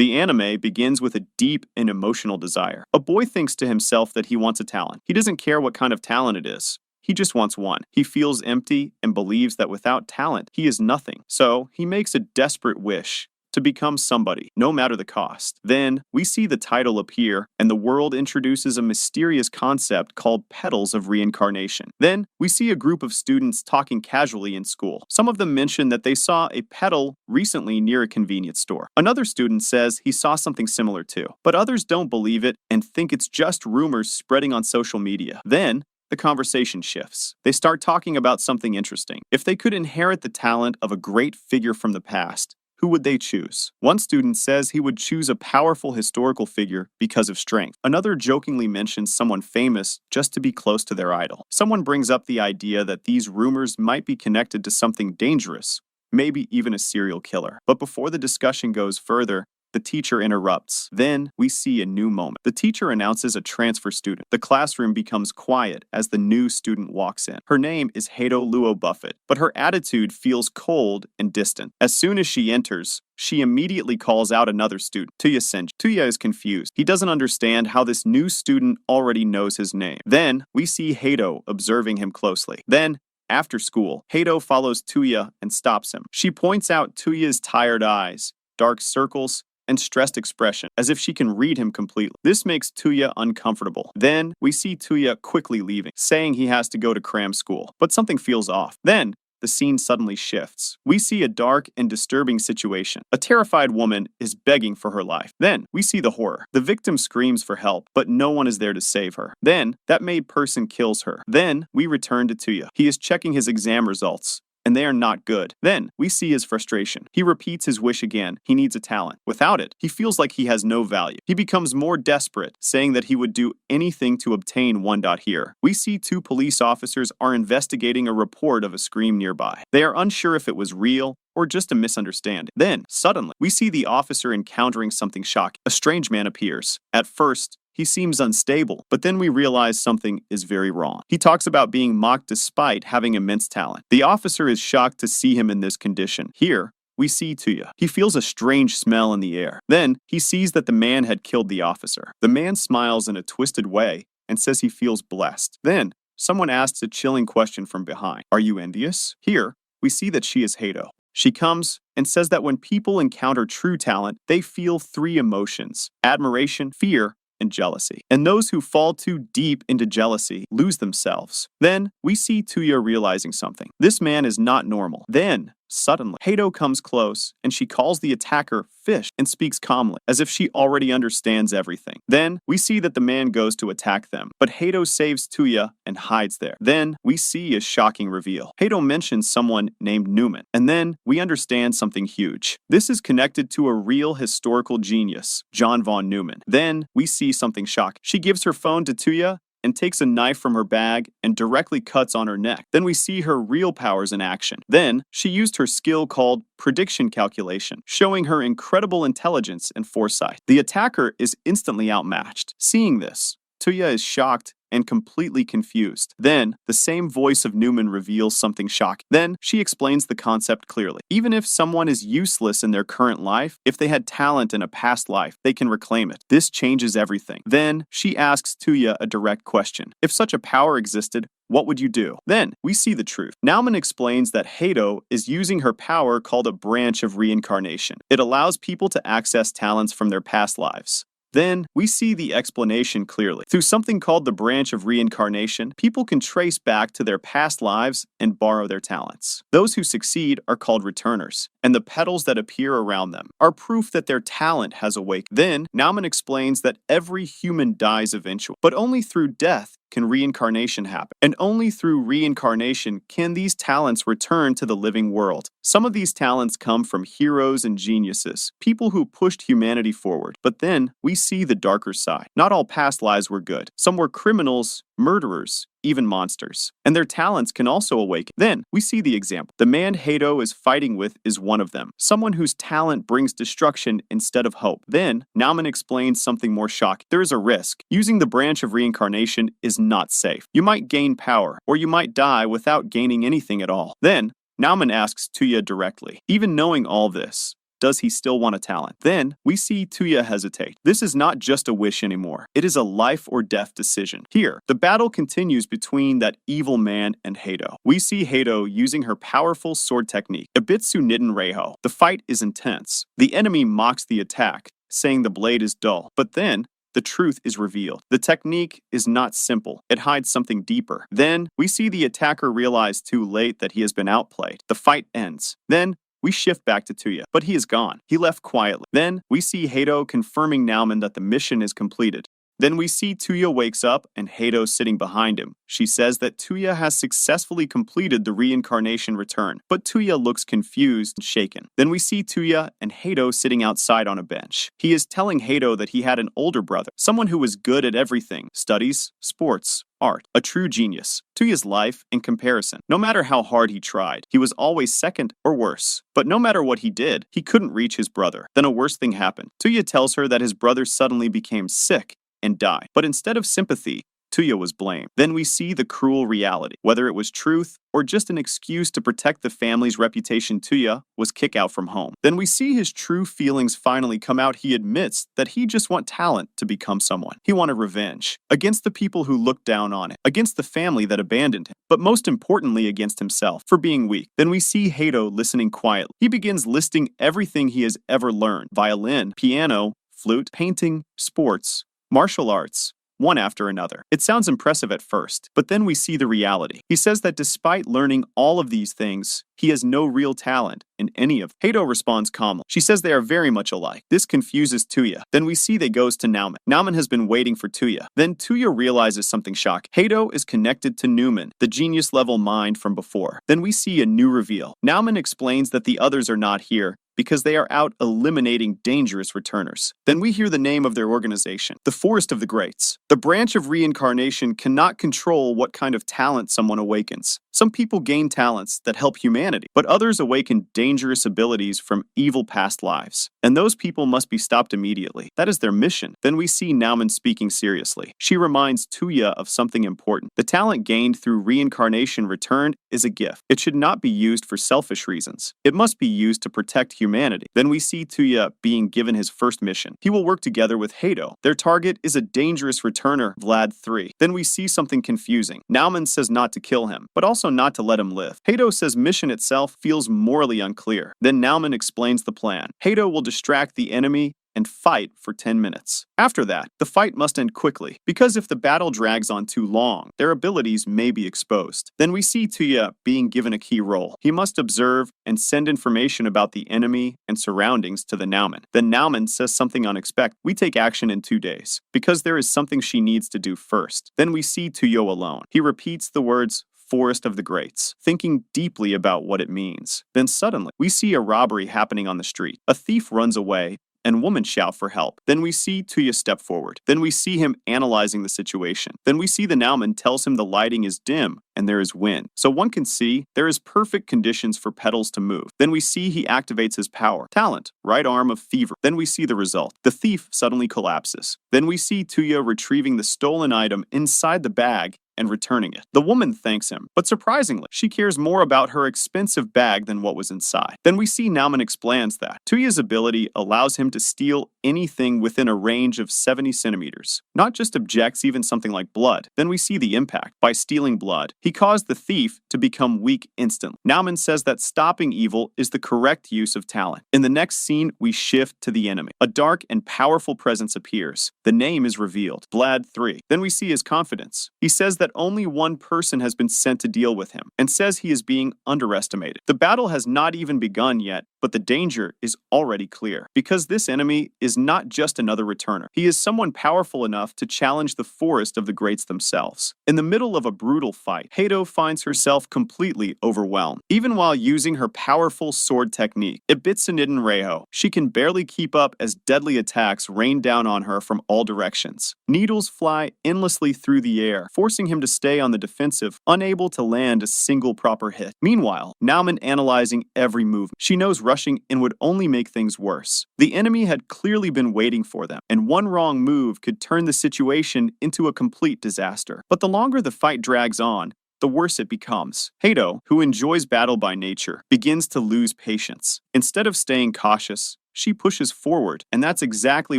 The anime begins with a deep and emotional desire. A boy thinks to himself that he wants a talent. He doesn't care what kind of talent it is. He just wants one. He feels empty and believes that without talent, he is nothing. So he makes a desperate wish to become somebody, no matter the cost. Then we see the title appear, and the world introduces a mysterious concept called petals of reincarnation. Then we see a group of students talking casually in school. Some of them mention that they saw a petal recently near a convenience store. Another student says he saw something similar too, but others don't believe it and think it's just rumors spreading on social media. Then the conversation shifts. They start talking about something interesting. If they could inherit the talent of a great figure from the past, who would they choose? One student says he would choose a powerful historical figure because of strength. Another jokingly mentions someone famous just to be close to their idol. Someone brings up the idea that these rumors might be connected to something dangerous, maybe even a serial killer. But before the discussion goes further, the teacher interrupts. Then we see a new moment. The teacher announces a transfer student. The classroom becomes quiet as the new student walks in. Her name is Hato Luo Buffett, but her attitude feels cold and distant. As soon as she enters, she immediately calls out another student, Tuya Senji. Tuya is confused. He doesn't understand how this new student already knows his name. Then we see Hato observing him closely. Then after school, Hato follows Tuya and stops him. She points out Tuya's tired eyes, dark circles, and stressed expression, as if she can read him completely. This makes Tuya uncomfortable. Then we see Tuya quickly leaving, saying he has to go to cram school, but something feels off. Then the scene suddenly shifts. We see a dark and disturbing situation. A terrified woman is begging for her life. Then we see the horror. The victim screams for help, but no one is there to save her. Then that made person kills her. Then we return to Tuya. He is checking his exam results, and they are not good. Then we see his frustration. He repeats his wish again. He needs a talent. Without it, he feels like he has no value. He becomes more desperate, saying that he would do anything to obtain one. Here, we see two police officers are investigating a report of a scream nearby. They are unsure if it was real or just a misunderstanding. Then, suddenly, we see the officer encountering something shocking. A strange man appears. At first, he seems unstable, but then we realize something is very wrong. He talks about being mocked despite having immense talent. The officer is shocked to see him in this condition. Here, we see Tuya. He feels a strange smell in the air. Then, he sees that the man had killed the officer. The man smiles in a twisted way and says he feels blessed. Then, someone asks a chilling question from behind. Are you envious? Here, we see that she is Hato. She comes and says that when people encounter true talent, they feel three emotions: admiration, fear, and jealousy. And those who fall too deep into jealousy lose themselves. Then we see Tuya realizing something. This man is not normal. Then, suddenly, Hato comes close and she calls the attacker fish and speaks calmly, as if she already understands everything. Then we see that the man goes to attack them, but Hato saves Tuya and hides there. Then we see a shocking reveal. Hato mentions someone named Newman, and then we understand something huge. This is connected to a real historical genius, John von Neumann. Then we see something shocking. She gives her phone to Tuya and takes a knife from her bag and directly cuts on her neck. Then we see her real powers in action. Then she used her skill called prediction calculation, showing her incredible intelligence and foresight. The attacker is instantly outmatched. Seeing this, Tuya is shocked and completely confused. Then, the same voice of Newman reveals something shocking. Then, she explains the concept clearly. Even if someone is useless in their current life, if they had talent in a past life, they can reclaim it. This changes everything. Then, she asks Tuya a direct question. If such a power existed, what would you do? Then, we see the truth. Nauman explains that Hato is using her power called a branch of reincarnation. It allows people to access talents from their past lives. Then, we see the explanation clearly. Through something called the branch of reincarnation, people can trace back to their past lives and borrow their talents. Those who succeed are called returners, and the petals that appear around them are proof that their talent has awakened. Then, Nauman explains that every human dies eventually, but only through death can reincarnation happen. And only through reincarnation can these talents return to the living world. Some of these talents come from heroes and geniuses, people who pushed humanity forward. But then we see the darker side. Not all past lives were good. Some were criminals, murderers, even monsters. And their talents can also awaken. Then we see the example. The man Hato is fighting with is one of them. Someone whose talent brings destruction instead of hope. Then Nauman explains something more shocking. There is a risk. Using the branch of reincarnation is not safe. You might gain power, or you might die without gaining anything at all. Then Nauman asks Tuya directly. Even knowing all this, Does he still want a talent? Then, we see Tuya hesitate. This is not just a wish anymore. It is a life or death decision. Here, the battle continues between that evil man and Hato. We see Hato using her powerful sword technique, Ibitsu Nitten Reiho. The fight is intense. The enemy mocks the attack, saying the blade is dull. But then, the truth is revealed. The technique is not simple. It hides something deeper. Then, we see the attacker realize too late that he has been outplayed. The fight ends. Then, we shift back to Tuya, but he is gone. He left quietly. Then, we see Hato confirming Nauman that the mission is completed. Then we see Tuya wakes up and Hato sitting behind him. She says that Tuya has successfully completed the reincarnation return, but Tuya looks confused and shaken. Then we see Tuya and Hato sitting outside on a bench. He is telling Hato that he had an older brother, someone who was good at everything, studies, sports, art, a true genius. Tuya's life, in comparison, no matter how hard he tried, he was always second or worse. But no matter what he did, he couldn't reach his brother. Then a worse thing happened. Tuya tells her that his brother suddenly became sick and die. But instead of sympathy, Tuya was blamed. Then we see the cruel reality. Whether it was truth or just an excuse to protect the family's reputation, Tuya was kicked out from home. Then we see his true feelings finally come out. He admits that he just wants talent to become someone. He wanted revenge against the people who looked down on him, against the family that abandoned him, but most importantly against himself for being weak. Then we see Hato listening quietly. He begins listing everything he has ever learned: violin, piano, flute, painting, sports, martial arts, one after another. It sounds impressive at first, but then we see the reality. He says that despite learning all of these things, he has no real talent in any of them. Hato responds calmly. She says they are very much alike. This confuses Tuya. Then we see they goes to Nauman. Nauman has been waiting for Tuya. Then Tuya realizes something shocking. Hato is connected to Newman, the genius-level mind from before. Then we see a new reveal. Nauman explains that the others are not here because they are out eliminating dangerous returners. Then we hear the name of their organization, the Forest of the Greats. The branch of reincarnation cannot control what kind of talent someone awakens. Some people gain talents that help humanity, but others awaken dangerous abilities from evil past lives. And those people must be stopped immediately. That is their mission. Then we see Nauman speaking seriously. She reminds Tuya of something important. The talent gained through reincarnation returned is a gift. It should not be used for selfish reasons. It must be used to protect humanity. Then we see Tuya being given his first mission. He will work together with Hato. Their target is a dangerous returner, Vlad III. Then we see something confusing. Nauman says not to kill him, but also not to let him live. Hato says mission itself feels morally unclear. Then Nauman explains the plan. Hato will distract the enemy and fight for 10 minutes. After that, the fight must end quickly, because if the battle drags on too long, their abilities may be exposed. Then we see Tuya being given a key role. He must observe and send information about the enemy and surroundings to the Nauman. Then Nauman says something unexpected. We take action in 2 days, because there is something she needs to do first. Then we see Tuyo alone. He repeats the words, Forest of the Greats, thinking deeply about what it means. Then suddenly, we see a robbery happening on the street. A thief runs away, and women shout for help. Then we see Tuya step forward. Then we see him analyzing the situation. Then we see the Nauman tells him the lighting is dim and there is wind. So one can see there is perfect conditions for petals to move. Then we see he activates his power. Talent, right arm of fever. Then we see the result. The thief suddenly collapses. Then we see Tuya retrieving the stolen item inside the bag and returning it. The woman thanks him, but surprisingly, she cares more about her expensive bag than what was inside. Then we see Nauman explains that Tuya's ability allows him to steal anything within a range of 70 centimeters, not just objects, even something like blood. Then we see the impact. By stealing blood, he caused the thief to become weak instantly. Nauman says that stopping evil is the correct use of talent. In the next scene, we shift to the enemy. A dark and powerful presence appears. The name is revealed, Vlad III. Then we see his confidence. He says that only one person has been sent to deal with him, and says he is being underestimated. The battle has not even begun yet, but the danger is already clear, because this enemy is not just another returner. He is someone powerful enough to challenge the Forest of the Greats themselves. In the middle of a brutal fight, Hato finds herself completely overwhelmed. Even while using her powerful sword technique, Ibitsu Nitten Reiho, she can barely keep up as deadly attacks rain down on her from all directions. Needles fly endlessly through the air, forcing him to stay on the defensive, unable to land a single proper hit. Meanwhile, Nauman analyzing every move. She knows rushing in would only make things worse. The enemy had clearly been waiting for them, and one wrong move could turn the situation into a complete disaster. But the longer the fight drags on, the worse it becomes. Hato, who enjoys battle by nature, begins to lose patience. Instead of staying cautious, she pushes forward, and that's exactly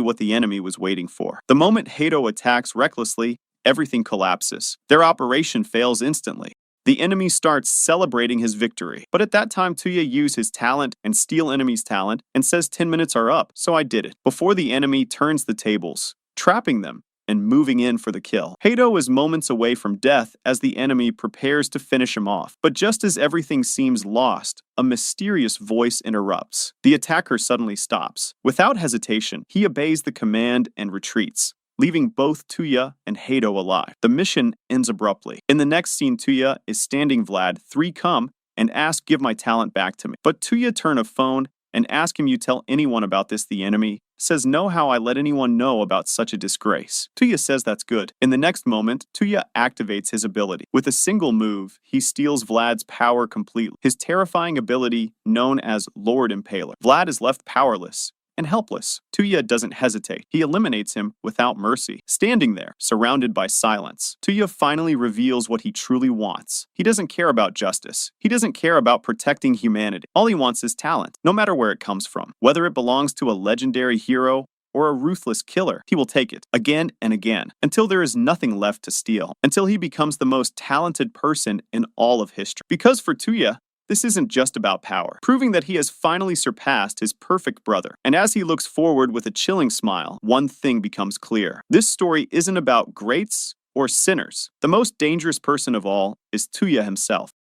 what the enemy was waiting for. The moment Hato attacks recklessly, everything collapses. Their operation fails instantly. The enemy starts celebrating his victory. But at that time, Tuya used his talent and steal enemy's talent and says 10 minutes are up, so I did it. Before the enemy turns the tables, trapping them and moving in for the kill. Hato is moments away from death as the enemy prepares to finish him off. But just as everything seems lost, a mysterious voice interrupts. The attacker suddenly stops. Without hesitation, he obeys the command and retreats, leaving both Tuya and Hato alive. The mission ends abruptly. In the next scene, Tuya is standing Vlad, 3 come, and ask give my talent back to me. But Tuya turn a phone and ask him you tell anyone about this the enemy. Says no how I let anyone know about such a disgrace. Tuya says that's good. In the next moment, Tuya activates his ability. With a single move, he steals Vlad's power completely. His terrifying ability, known as Lord Impaler. Vlad is left powerless and helpless. Tuya doesn't hesitate. He eliminates him without mercy, standing there, surrounded by silence. Tuya finally reveals what he truly wants. He doesn't care about justice. He doesn't care about protecting humanity. All he wants is talent, no matter where it comes from. Whether it belongs to a legendary hero or a ruthless killer, he will take it again and again, until there is nothing left to steal, until he becomes the most talented person in all of history. Because for Tuya, this isn't just about power, proving that he has finally surpassed his perfect brother. And as he looks forward with a chilling smile, one thing becomes clear. This story isn't about greats or sinners. The most dangerous person of all is Tuya himself.